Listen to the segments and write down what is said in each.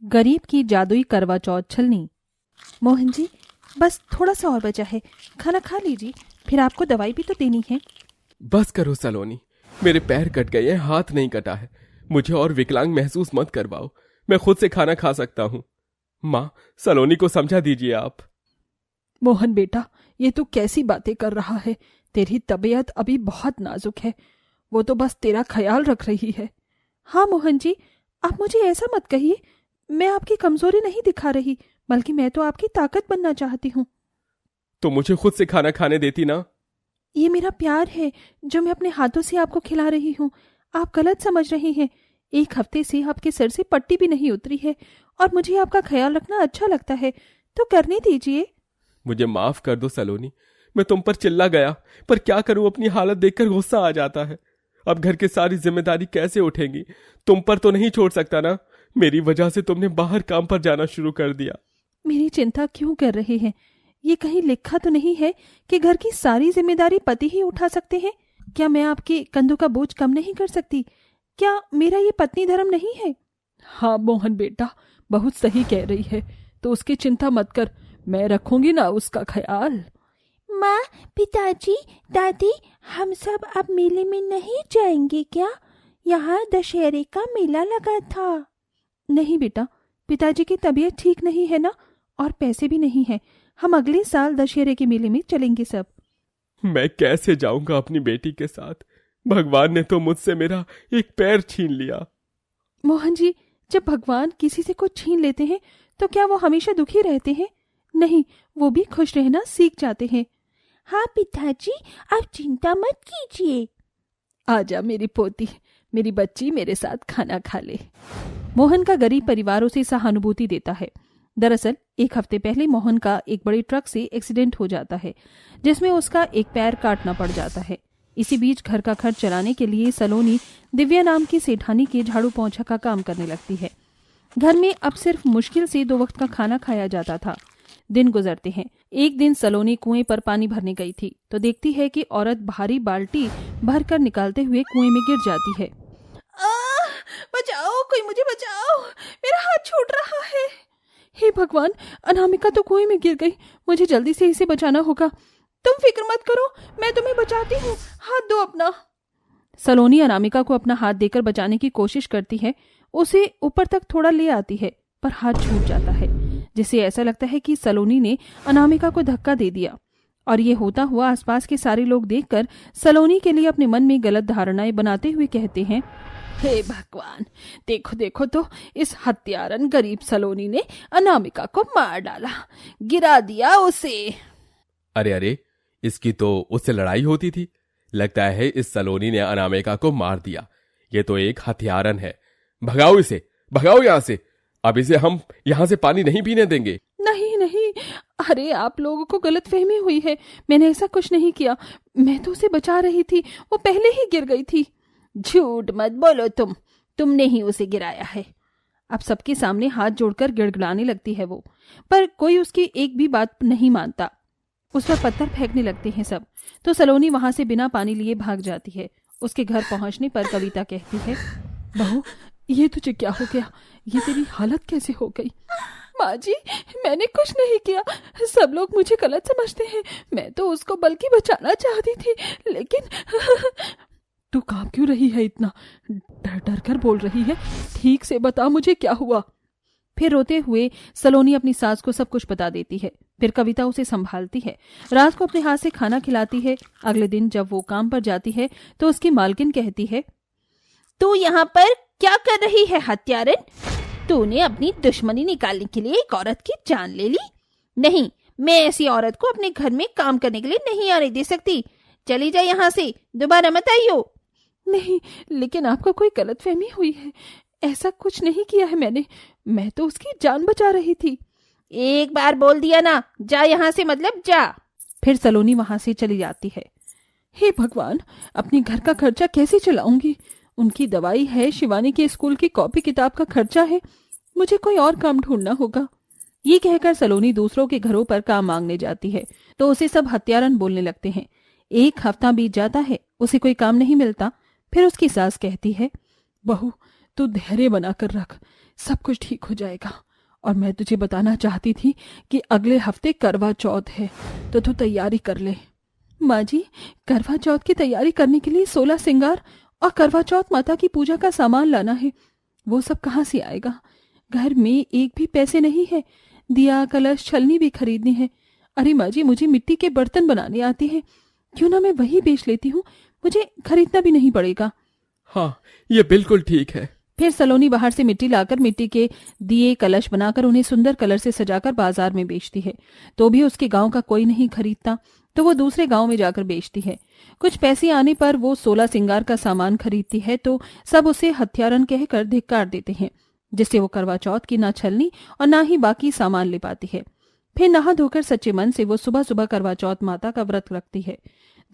गरीब की जादुई करवा चौथ छलनी। मोहन जी, बस थोड़ा सा और बचा है, खाना खा लीजिए, फिर आपको दवाई भी तो देनी है। बस करो सलोनी, मेरे पैर कट गए हैं, हाथ नहीं कटा है। मुझे और विकलांग महसूस मत करवाओ, मैं खुद से खाना खा सकता हूँ। माँ, सलोनी को समझा दीजिए आप। मोहन बेटा, ये तू कैसी बातें कर रहा है? तेरी तबीयत अभी बहुत नाजुक है, वो तो बस तेरा ख्याल रख रही है। हाँ मोहन जी, आप मुझे ऐसा मत कहिए, मैं आपकी कमजोरी नहीं दिखा रही, बल्कि मैं तो आपकी ताकत बनना चाहती हूँ। तो मुझे खुद से खाना खाने देती ना। ये मेरा प्यार है जो मैं अपने हाथों से आपको खिला रही हूँ, आप गलत समझ रहे हैं। 1 हफ्ते से आपके सिर से पट्टी भी नहीं उतरी है और मुझे आपका ख्याल रखना अच्छा लगता है, तो करने दीजिए। मुझे माफ कर दो सलोनी, मैं तुम पर चिल्ला गया, पर क्या करूं, अपनी हालत देखकर गुस्सा आ जाता है। अब घर की सारी जिम्मेदारी कैसे उठेगी? तुम पर तो नहीं छोड़ सकता ना, मेरी वजह से तुमने बाहर काम पर जाना शुरू कर दिया। मेरी चिंता क्यों कर रहे हैं? ये कहीं लिखा तो नहीं है कि घर की सारी जिम्मेदारी पति ही उठा सकते हैं? क्या मैं आपके कंधों का बोझ कम नहीं कर सकती? क्या मेरा ये पत्नी धर्म नहीं है? हाँ मोहन बेटा, बहुत सही कह रही है, तो उसकी चिंता मत कर, मैं रखूंगी ना उसका ख्याल। माँ, पिताजी, दादी, हम सब अब मेले में नहीं जाएंगे क्या? यहाँ दशहरे का मेला लगा था। नहीं बेटा, पिताजी की तबीयत ठीक नहीं है ना, और पैसे भी नहीं है। हम अगले साल दशहरे के मेले में चलेंगे सब। मैं कैसे जाऊंगा अपनी बेटी के साथ? भगवान ने तो मुझसे मेरा एक पैर छीन लिया। मोहन जी, जब भगवान किसी से कुछ छीन लेते हैं तो क्या वो हमेशा दुखी रहते हैं? नहीं, वो भी खुश रहना सीख जाते हैं। हाँ पिताजी, आप चिंता मत कीजिए। आजा मेरी पोती, मेरी बच्ची मेरे साथ खाना खा ले। मोहन का गरीब परिवारों से सहानुभूति देता है। दरअसल 1 हफ्ते पहले मोहन का एक बड़े ट्रक से एक्सीडेंट हो जाता है, जिसमें उसका एक पैर काटना पड़ जाता है। इसी बीच घर का खर्च चलाने के लिए सलोनी दिव्या नाम की सेठानी के झाड़ू पोंछा का काम करने लगती है। घर में अब सिर्फ मुश्किल से 2 वक्त का खाना खाया जाता था। दिन गुजरते हैं। एक दिन सलोनी कुएं पर पानी भरने गई थी तो देखती है कि औरत भारी बाल्टी भरकर निकालते हुए कुएं में गिर जाती है। बचाओ, कोई मुझे बचाओ, मेरा हाथ छूट रहा है। हे भगवान, अनामिका तो कुएं में गिर गई, मुझे जल्दी से इसे बचाना होगा। तुम फिक्र मत करो, मैं तुम्हें बचाती हूँ, हाथ दो अपना। सलोनी अनामिका को अपना हाथ देकर बचाने की कोशिश करती है, उसे ऊपर तक थोड़ा ले आती है, पर हाथ छूट जाता है, जिससे ऐसा लगता है कि सलोनी ने अनामिका को धक्का दे दिया। और ये होता हुआ आसपास के सारे लोग देखकर सलोनी के लिए अपने मन में गलत धारणाएं बनाते हुए कहते हैं, हे भगवान, देखो देखो तो इस हत्यारन गरीब सलोनी ने अनामिका को मार डाला, गिरा दिया उसे। अरे अरे, इसकी तो उससे लड़ाई होती थी। लगता है इस सलोनी ने अनामिका को मार दिया। ये तो एक हत्यारन है। भगाओ इसे, भगाओ यहाँ से। अब इसे हम यहाँ से पानी नहीं पीने देंगे। नहीं नहीं, अरे आप लोगों को गलतफहमी हुई है, मैंने ऐसा कुछ नहीं किया, मैं तो उसे बचा रही थी, वो पहले ही गिर गई थी। झूठ मत बोलो, तुमने ही उसे गिराया है। अब सबके सामने हाथ जोड़कर गिड़गिड़ाने लगती है वो, पर कोई उसकी एक भी बात नहीं मानता। उस पर पत्थर फेंकने लगते हैं सब। तो सलोनी वहां से बिना पानी लिए भाग जाती है। उसके घर पहुंचने पर कविता कहती है, बहू, ये तुझे क्या हो गया? ये तेरी हालत कैसे हो गई? माँ जी, मैंने कुछ नहीं किया, सब लोग मुझे गलत समझते हैं, मैं तो उसको बल्कि बचाना चाहती थी, लेकिन तू कांप क्यों रही है इतना? डर डर कर बोल रही है, ठीक से बता मुझे क्या हुआ। फिर रोते हुए सलोनी अपनी सास को सब कुछ बता देती है। फिर कविता उसे संभालती है, रात को अपने हाथ से खाना खिलाती है। अगले दिन जब वो काम पर जाती है तो उसकी मालकिन कहती है, तू यहाँ पर क्या कर रही है हत्यारन? तूने अपनी दुश्मनी निकालने के लिए एक औरत की जान ले ली। नहीं, मैं ऐसी औरत को अपने घर में काम करने के लिए नहीं आने दे सकती। चली जा यहाँ से, दोबारा मत आइयो। नहीं, लेकिन आपको कोई गलतफहमी हुई है, ऐसा कुछ नहीं किया है मैंने, मैं तो उसकी जान बचा रही थी। एक बार बोल दिया ना, जा यहाँ से, मतलब जा। फिर सलोनी वहां से चली जाती है। हे भगवान, अपने घर का खर्चा कैसे चलाऊंगी? उनकी दवाई है, शिवानी के स्कूल की कॉपी किताब का खर्चा है, मुझे कोई और काम ढूंढना होगा। ये कहकर सलोनी दूसरों के घरों पर काम मांगने जाती है तो उसे सब हत्यारन बोलने लगते हैं। 1 हफ्ता बीत जाता है, उसे कोई काम नहीं मिलता। फिर उसकी सास कहती है, बहू, तू धैर्य बनाकर रख, सब कुछ ठीक हो जाएगा। और मैं तुझे बताना चाहती थी कि अगले हफ्ते करवा चौथ है, तो तू तैयारी कर ले। माँ जी, करवा चौथ की तैयारी करने के लिए 16 श्रृंगार और करवा चौथ माता की पूजा का सामान लाना है। वो सब कहाँ से आएगा? घर में एक भी पैसे नहीं है। दिया, कलश, छलनी भी खरीदनी है। अरे माँ जी, मुझे मिट्टी के बर्तन बनाने आते हैं, क्यों ना मैं वही बेच लेती हूँ, मुझे खरीदना भी नहीं पड़ेगा। हाँ, ये बिल्कुल ठीक है। फिर सलोनी बाहर से मिट्टी लाकर मिट्टी के दिए, कलश बनाकर उन्हें सुंदर कलर से सजाकर बाजार में बेचती है। तो भी उसके गांव का कोई नहीं खरीदता, तो वो दूसरे गांव में जाकर बेचती है। कुछ पैसे आने पर वो 16 श्रृंगार का सामान खरीदती है, तो सब उसे हत्यारन कहकर धिक्कार देते हैं, जिससे वो करवा चौथ की ना छलनी और ना ही बाकी सामान ले पाती है। फिर नहा धोकर सच्चे मन से वो सुबह सुबह करवा चौथ माता का व्रत रखती है।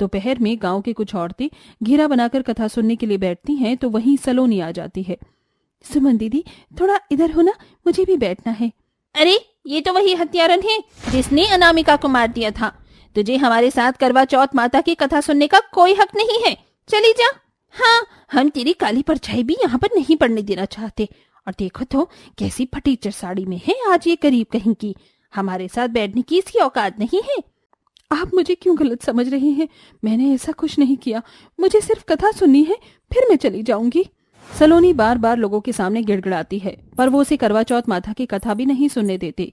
दोपहर में गांव की कुछ औरतें घेरा बनाकर कथा सुनने के लिए बैठती हैं, तो वहीं सलोनी आ जाती है। सुमन दीदी, थोड़ा इधर हो ना, मुझे भी बैठना है। अरे, ये तो वही हत्यारन है जिसने अनामिका को मार दिया था। तुझे हमारे साथ करवा चौथ माता की कथा सुनने का कोई हक नहीं है, चली जा। हाँ, हम तेरी काली परछाई भी यहाँ पर नहीं पड़ने देना चाहते। और देखो तो कैसी फटीचर साड़ी में है आज ये गरीब कहीं की। हमारे साथ बैठने की इसकी औकात नहीं है। आप मुझे क्यों गलत समझ रही हैं? मैंने ऐसा कुछ नहीं किया, मुझे सिर्फ कथा सुननी है, फिर मैं चली जाऊंगी। सलोनी बार बार लोगों के सामने गिड़गिड़ाती है, पर वो उसे करवा चौथ माता की कथा भी नहीं सुनने देते।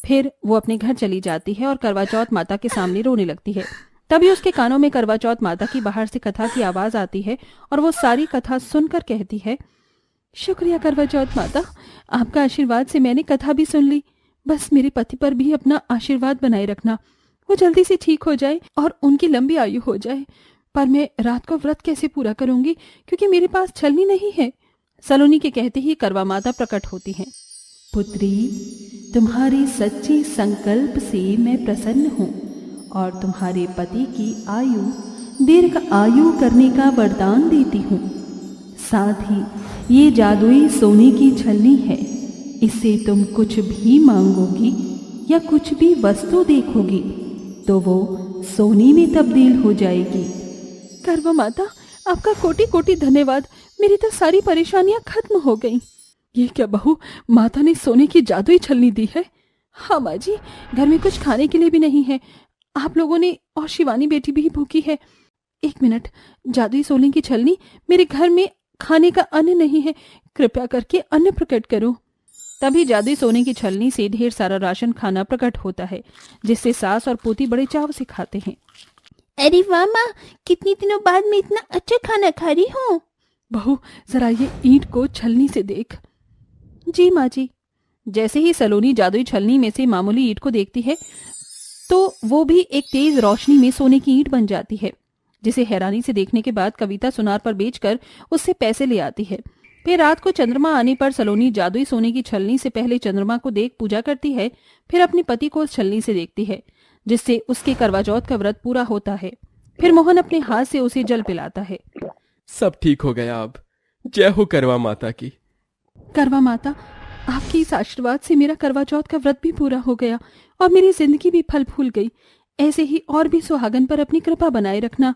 फिर वो अपने घर चली जाती है और करवा चौथ माता के सामने रोने लगती है। तभी उसके कानों में करवा चौथ माता की बाहर से कथा की आवाज आती है और वो सारी कथा सुनकर कहती है, शुक्रिया करवा चौथ माता, आपका आशीर्वाद से मैंने कथा भी सुन ली। बस मेरे पति पर भी अपना आशीर्वाद बनाए रखना, वो जल्दी से ठीक हो जाए और उनकी लंबी आयु हो जाए। पर मैं रात को व्रत कैसे पूरा करूंगी, क्योंकि मेरे पास छलनी नहीं है। सलोनी के कहते ही करवा माता प्रकट होती हैं। पुत्री, तुम्हारे सच्चे संकल्प से मैं प्रसन्न हूँ और तुम्हारे पति की आयु दीर्घ आयु करने का वरदान देती हूँ। साथ ही ये जादुई सोने की छलनी है, इससे तुम कुछ भी मांगोगी या कुछ भी वस्तु देखोगी तो वो सोने में तब्दील हो जाएगी। करवा माता, आपका कोटि कोटि धन्यवाद, मेरी तो सारी परेशानियां खत्म हो गईं। ये क्या बहू, माता ने सोने की जादुई छलनी दी है? हाँ माँ जी, घर में कुछ खाने के लिए भी नहीं है, आप लोगों ने और शिवानी बेटी भी भूखी है। एक मिनट, जादुई सोने की छलनी, मेरे घर में खाने का अन्न नहीं है, कृपया करके अन्न प्रकट करो। तभी जादुई सोने की छलनी से ढेर सारा राशन खाना प्रकट होता है, जिससे सास और पोती बड़े चाव से खाते हैं। अरे वाह माँ, कितनी दिनों बाद मैं इतना अच्छा खाना खा रही हूँ। बहू, जरा ये ईंट को छलनी से देख। जी माँ जी। जैसे ही सलोनी जादुई छलनी में से मामूली ईंट को देखती है, तो वो भी एक तेज रोशनी में सोने की ईंट बन जाती है, जिसे हैरानी से देखने के बाद कविता सुनार पर बेचकर उससे पैसे ले आती है। फिर रात को चंद्रमा आने पर सलोनी जादुई सोने की छलनी से पहले चंद्रमा को देख पूजा करती है, फिर अपने पति को उस छलनी से देखती है, जिससे उसके करवा चौथ का व्रत पूरा होता है। फिर मोहन अपने हाथ से उसे जल पिलाता है। सब ठीक हो गया अब, जय हो करवा माता की। करवा माता, आपके इस आशीर्वाद से मेरा करवा चौथ का व्रत भी पूरा हो गया और मेरी जिंदगी भी फल फूल गई। ऐसे ही और भी सुहागन पर अपनी कृपा बनाए रखना।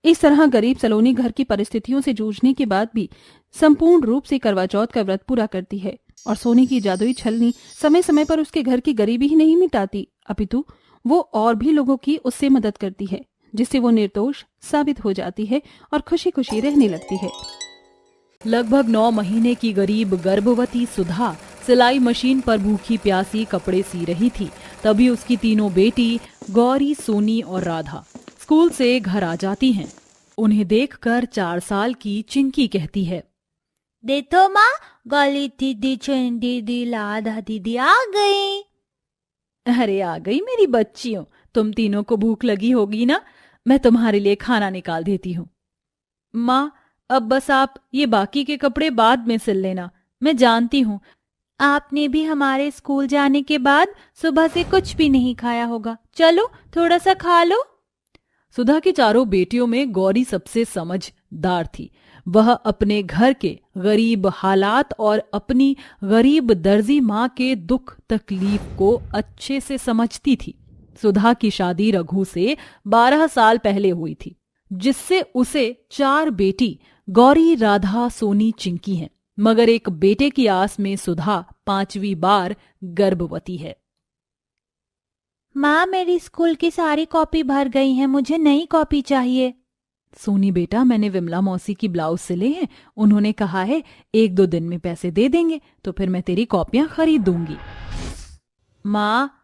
इस तरह गरीब सलोनी घर की परिस्थितियों से जूझने के बाद भी संपूर्ण रूप से करवा चौथ का व्रत पूरा करती है और सोने की जादुई छलनी समय समय पर उसके घर की गरीबी ही नहीं मिटाती, अपितु वो और भी लोगों की उससे मदद करती है, जिससे वो निर्दोष साबित हो जाती है और खुशी खुशी रहने लगती है। लगभग 9 महीने की गरीब गर्भवती सुधा सिलाई मशीन पर भूखी प्यासी कपड़े सी रही थी। तभी उसकी तीनों बेटी गौरी, सोनी और राधा स्कूल से घर आ जाती हैं। उन्हें देखकर 4 साल की चिंकी कहती है, देखो माँ, गौरी दीदी, चैन दीदी, राधा दीदी आ गई। अरे आ गई मेरी बच्चियों, तुम तीनों को भूख लगी होगी ना, मैं तुम्हारे लिए खाना निकाल देती हूँ। माँ, अब बस आप ये बाकी के कपड़े बाद में सिल लेना, मैं जानती हूँ आपने भी हमारे स्कूल जाने के बाद सुबह से कुछ भी नहीं खाया होगा, चलो थोड़ा सा खा लो। सुधा की चारों बेटियों में गौरी सबसे समझदार थी। वह अपने घर के गरीब हालात और अपनी गरीब दर्जी माँ के दुख तकलीफ को अच्छे से समझती थी। सुधा की शादी रघु से 12 साल पहले हुई थी, जिससे उसे 4 बेटी गौरी, राधा, सोनी, चिंकी हैं। मगर एक बेटे की आस में सुधा 5वीं बार गर्भवती है। माँ, मेरी स्कूल की सारी कॉपी भर गई हैं, मुझे नई कॉपी चाहिए। सोनी बेटा, मैंने विमला मौसी की ब्लाउज सिले हैं, उन्होंने कहा है 1-2 दिन में पैसे दे देंगे तो फिर मैं तेरी कॉपियां खरीद दूंगी। माँ,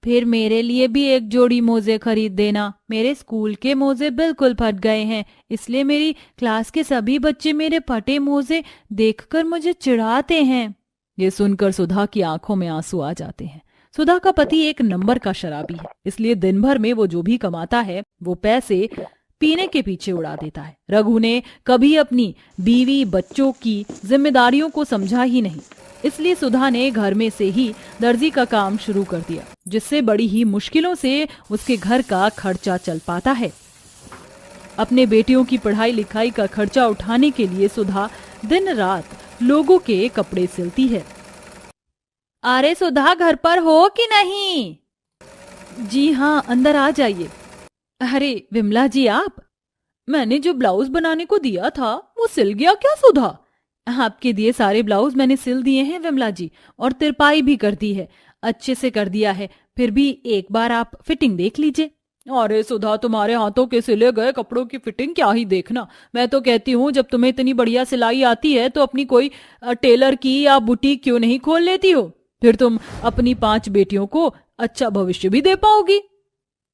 फिर मेरे लिए भी एक जोड़ी मोजे खरीद देना। मेरे स्कूल के मोजे बिल्कुल फट गए हैं, इसलिए मेरी क्लास के सभी बच्चे मेरे फटे मोजे देखकर मुझे चिढ़ाते हैं। ये सुनकर सुधा की आंखों में आंसू आ जाते हैं। सुधा का पति एक नंबर का शराबी है, इसलिए दिन भर में वो जो भी कमाता है वो पैसे पीने के पीछे उड़ा देता है। रघु ने कभी अपनी बीवी बच्चों की जिम्मेदारियों को समझा ही नहीं, इसलिए सुधा ने घर में से ही दर्जी का काम शुरू कर दिया, जिससे बड़ी ही मुश्किलों से उसके घर का खर्चा चल पाता है। अपने बेटियों की पढ़ाई लिखाई का खर्चा उठाने के लिए सुधा दिन रात लोगों के कपड़े सिलती है। अरे सुधा, घर पर हो कि नहीं? जी हाँ, अंदर आ जाइए। अरे विमला जी, आप? मैंने जो ब्लाउज बनाने को दिया था वो सिल गया क्या सुधा? आपके दिए सारे ब्लाउज मैंने सिल दिए हैं विमला जी, और तिरपाई भी कर दी है, अच्छे से कर दिया है। फिर भी एक बार आप फिटिंग देख लीजिए। अरे सुधा, तुम्हारे हाथों के सिले गए कपड़ों की फिटिंग क्या ही देखना। मैं तो कहती हूँ जब तुम्हें इतनी बढ़िया सिलाई आती है तो अपनी कोई टेलर की या बुटीक क्यों नहीं खोल लेती हो? फिर तुम अपनी 5 बेटियों को अच्छा भविष्य भी दे पाओगी।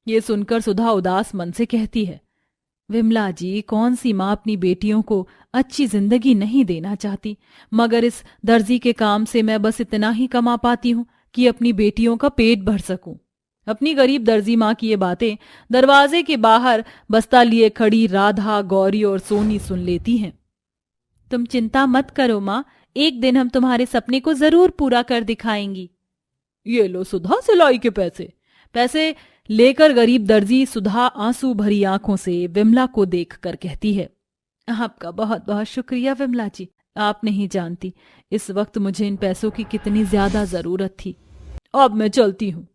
ये सुनकर सुधा उदास मन से कहती है, विमला जी, कौन सी माँ अपनी बेटियों को अच्छी जिंदगी नहीं देना चाहती, मगर इस दर्जी के काम से मैं बस इतना ही कमा पाती हूँ कि अपनी बेटियों का पेट भर सकूं। अपनी गरीब दर्जी माँ की ये बातें दरवाजे के बाहर बस्ता लिए खड़ी राधा, गौरी और सोनी सुन लेती हैं। तुम चिंता मत करो माँ, एक दिन हम तुम्हारे सपने को जरूर पूरा कर दिखाएंगी। ये लो सुधा, सिलाई के पैसे लेकर गरीब दर्जी सुधा आंसू भरी आंखों से विमला को देखकर कहती है, आपका बहुत बहुत शुक्रिया विमला जी, आप नहीं जानती इस वक्त मुझे इन पैसों की कितनी ज्यादा जरूरत थी। अब मैं चलती हूँ।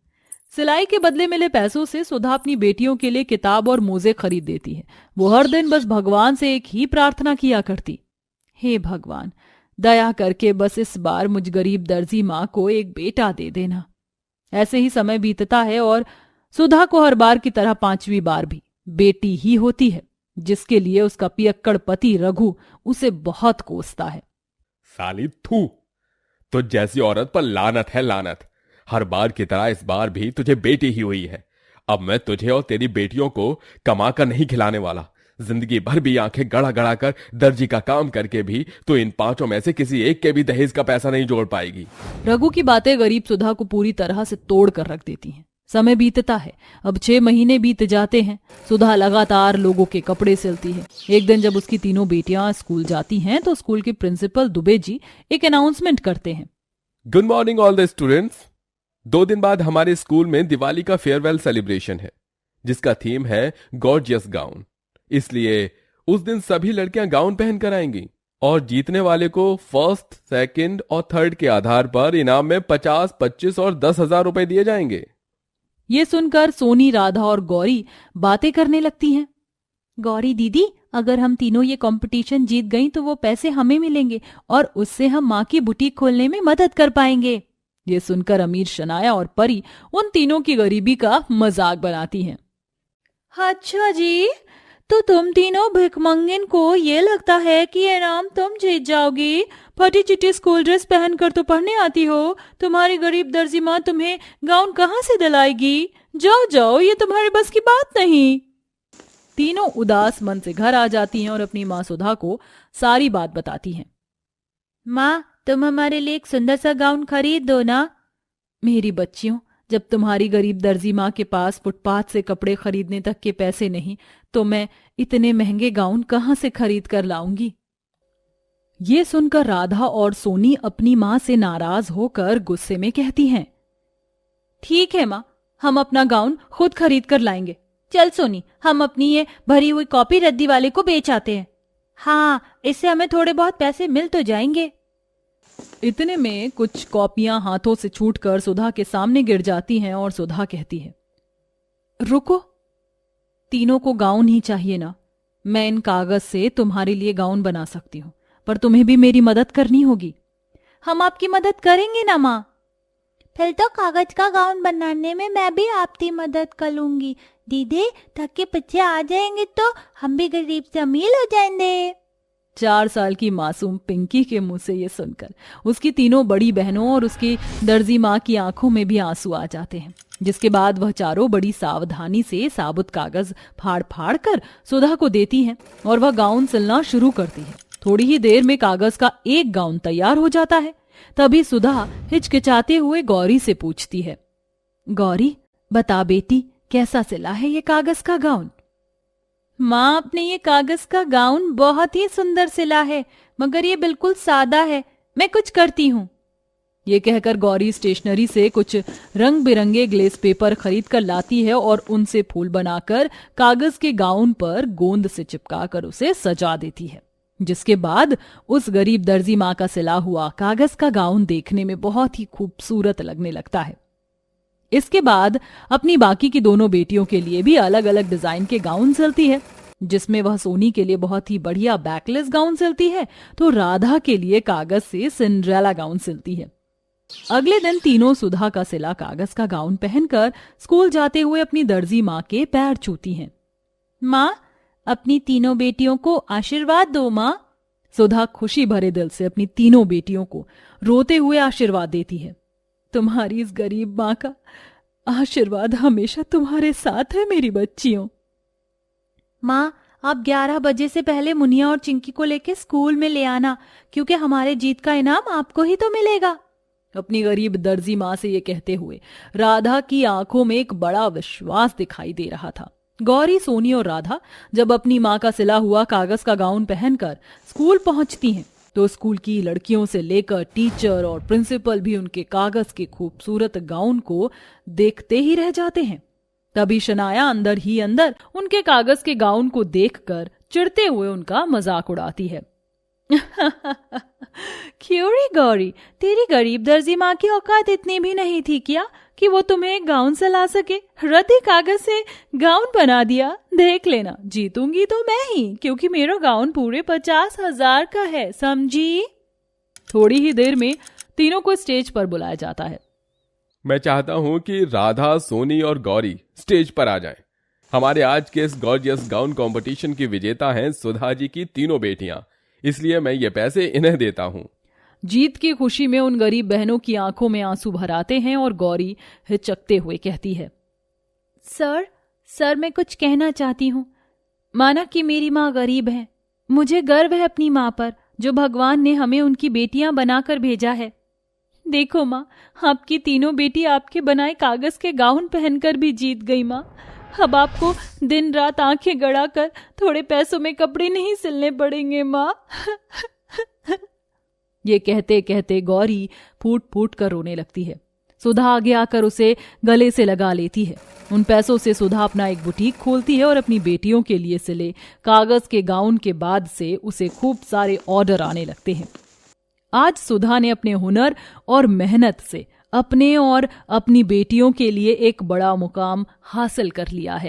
सिलाई के बदले मिले पैसों से सुधा अपनी बेटियों के लिए किताब और मोजे खरीद देती है। वो हर दिन बस भगवान से एक ही प्रार्थना किया करती, हे भगवान, दया करके बस इस बार मुझ गरीब दर्जी माँ को एक बेटा दे देना। ऐसे ही समय बीतता है और सुधा को हर बार की तरह 5वीं बार भी बेटी ही होती है, जिसके लिए उसका पियक्कड़ पति रघु उसे बहुत कोसता है। साली थू, तो जैसी औरत पर लानत है लानत। हर बार की तरह इस बार भी तुझे बेटी ही हुई है। अब मैं तुझे और तेरी बेटियों को कमा कर नहीं खिलाने वाला। जिंदगी भर भी आंखें गड़ा गड़ा कर दर्जी का काम करके भी तो इन 5 में से किसी एक के भी दहेज का पैसा नहीं जोड़ पाएगी। रघु की बातें गरीब सुधा को पूरी तरह से तोड़ कर रख देती हैं। समय बीतता है, अब 6 महीने बीत जाते हैं। सुधा लगातार लोगों के कपड़े सिलती है। एक दिन जब उसकी तीनों बेटियां स्कूल जाती हैं तो स्कूल के प्रिंसिपल दुबे जी एक अनाउंसमेंट करते हैं, good morning all the students. 2 दिन बाद हमारे स्कूल में दिवाली का फेयरवेल सेलिब्रेशन है, जिसका थीम है गॉर्जियस गाउन। इसलिए उस दिन सभी लड़कियां गाउन पहनकर आएंगी और जीतने वाले को फर्स्ट, सेकंड और थर्ड के आधार पर इनाम में 50, 25 और 10,000 रुपए दिए जाएंगे। ये सुनकर सोनी, राधा और गौरी बातें करने लगती हैं। गौरी दीदी, अगर हम तीनों ये कंपटीशन जीत गई तो वो पैसे हमें मिलेंगे और उससे हम माँ की बुटीक खोलने में मदद कर पाएंगे। ये सुनकर अमीर, शनाया और परी उन तीनों की गरीबी का मजाक बनाती हैं। अच्छा जी, तो तुम तीनों भिखमंगन को ये लगता है कि इनाम तुम जीत जाओगी? फटी चिटी स्कूल ड्रेस पहनकर तो पढ़ने आती हो, तुम्हारी गरीब दर्जी माँ तुम्हें गाउन कहाँ से दिलाएगी? जाओ जाओ, ये तुम्हारे बस की बात नहीं। तीनों उदास मन से घर आ जाती हैं और अपनी माँ सुधा को सारी बात बताती हैं। माँ, तुम हमारे लिए एक सुंदर सा गाउन खरीद दो ना। मेरी बच्चियों, जब तुम्हारी गरीब दर्जी माँ के पास फुटपाथ से कपड़े खरीदने तक के पैसे नहीं तो मैं इतने महंगे गाउन कहाँ से खरीद कर लाऊंगी? ये सुनकर राधा और सोनी अपनी माँ से नाराज होकर गुस्से में कहती हैं, ठीक है माँ, हम अपना गाउन खुद खरीद कर लाएंगे। चल सोनी, हम अपनी ये भरी हुई कॉपी रद्दी वाले को बेच आते हैं। हाँ, इससे हमें थोड़े बहुत पैसे मिल तो जाएंगे। इतने में कुछ कॉपियां हाथों से छूटकर सुधा के सामने गिर जाती हैं और सुधा कहती है, रुको, तीनों को गाउन ही चाहिए ना? मैं इन कागज से तुम्हारे लिए गाउन बना सकती हूँ, पर तुम्हें भी मेरी मदद करनी होगी। हम आपकी मदद करेंगे ना माँ। फिर तो कागज का गाउन बनाने में मैं भी आपकी मदद कर लूंगी दीदी, ताकि बच्चे आ जाएंगे तो हम भी गरीब से अमीर हो जाएंगे। 4 साल की मासूम पिंकी के मुंह से ये सुनकर उसकी तीनों बड़ी बहनों और उसकी दर्जी माँ की आंखों में भी आंसू आ जाते हैं, जिसके बाद वह चारों बड़ी सावधानी से साबुत कागज फाड़ फाड़ कर सुधा को देती हैं और वह गाउन सिलना शुरू करती है। थोड़ी ही देर में कागज का एक गाउन तैयार हो जाता है। तभी सुधा हिचकिचाते हुए गौरी से पूछती है, गौरी बता बेटी, कैसा सिला है ये कागज का गाउन? माँ, आपने ये कागज का गाउन बहुत ही सुंदर सिला है, मगर ये बिल्कुल सादा है। मैं कुछ करती हूँ। ये कहकर गौरी स्टेशनरी से कुछ रंग बिरंगे ग्लेस पेपर खरीद कर लाती है और उनसे फूल बनाकर कागज के गाउन पर गोंद से चिपकाकर उसे सजा देती है, जिसके बाद उस गरीब दर्जी माँ का सिला हुआ कागज का गाउन देखने में बहुत ही खूबसूरत लगने लगता है। इसके बाद अपनी बाकी की दोनों बेटियों के लिए भी अलग अलग डिजाइन के गाउन सिलती है, जिसमें वह सोनी के लिए बहुत ही बढ़िया बैकलेस गाउन सिलती है तो राधा के लिए कागज से सिंड्रेला गाउन सिलती है। अगले दिन तीनों सुधा का सिला कागज का गाउन पहनकर स्कूल जाते हुए अपनी दर्जी माँ के पैर छूती हैं। माँ, अपनी तीनों बेटियों को आशीर्वाद दो। माँ, सुधा खुशी भरे दिल से अपनी तीनों बेटियों को रोते हुए आशीर्वाद देती है। तुम्हारी इस गरीब माँ का आशीर्वाद हमेशा तुम्हारे साथ है मेरी बच्चियों। माँ, आप 11 बजे से पहले मुनिया और चिंकी को लेके स्कूल में ले आना, क्योंकि हमारे जीत का इनाम आपको ही तो मिलेगा। अपनी गरीब दर्जी माँ से ये कहते हुए राधा की आंखों में एक बड़ा विश्वास दिखाई दे रहा था। गौरी, सोनी और राधा जब अपनी माँ का सिला हुआ कागज का गाउन पहनकर स्कूल पहुंचती हैं तो स्कूल की लड़कियों से लेकर टीचर और प्रिंसिपल भी उनके कागज के खूबसूरत गाउन को देखते ही रह जाते हैं। तभी शनाया अंदर ही अंदर उनके कागज के गाउन को देखकर चिढ़ते हुए उनका मजाक उड़ाती है। क्यों रे गौरी, तेरी गरीब दर्जी माँ की औकात इतनी भी नहीं थी क्या कि वो तुम्हें एक गाउन सिला सके? रद्दी कागज से गाउन बना दिया। देख लेना, जीतूंगी तो मैं ही, क्योंकि मेरा गाउन पूरे 50,000 का है, समझी? थोड़ी ही देर में तीनों को स्टेज पर बुलाया जाता है। मैं चाहता हूं कि राधा, सोनी और गौरी स्टेज पर आ जाएं। हमारे आज के इस गॉर्जियस गाउन कंपटीशन की विजेता हैं सुधा जी की तीनों बेटियां, इसलिए मैं ये पैसे इन्हें देता हूं। जीत की खुशी में उन गरीब बहनों की आंखों में आंसू भर आते हैं और गौरी हिचकते हुए कहती है, सर मैं कुछ कहना चाहती हूँ। माना कि मेरी माँ गरीब है, मुझे गर्व है अपनी माँ पर, जो भगवान ने हमें उनकी बेटियां बनाकर भेजा है। देखो माँ, आपकी तीनों बेटी आपके बनाए कागज के गाउन पहनकर भी जीत गई माँ। अब आपको दिन रात आंखें गड़ाकर थोड़े पैसों में कपड़े नहीं सिलने पड़ेंगे माँ। ये कहते कहते गौरी फूट फूट कर रोने लगती है। सुधा आगे आकर उसे गले से लगा लेती है। उन पैसों से सुधा अपना एक बुटीक खोलती है और अपनी बेटियों के लिए सिले कागज के गाउन के बाद से उसे खूब सारे ऑर्डर आने लगते हैं। आज सुधा ने अपने हुनर और मेहनत से अपने और अपनी बेटियों के लिए एक बड़ा मुकाम हासिल कर लिया है।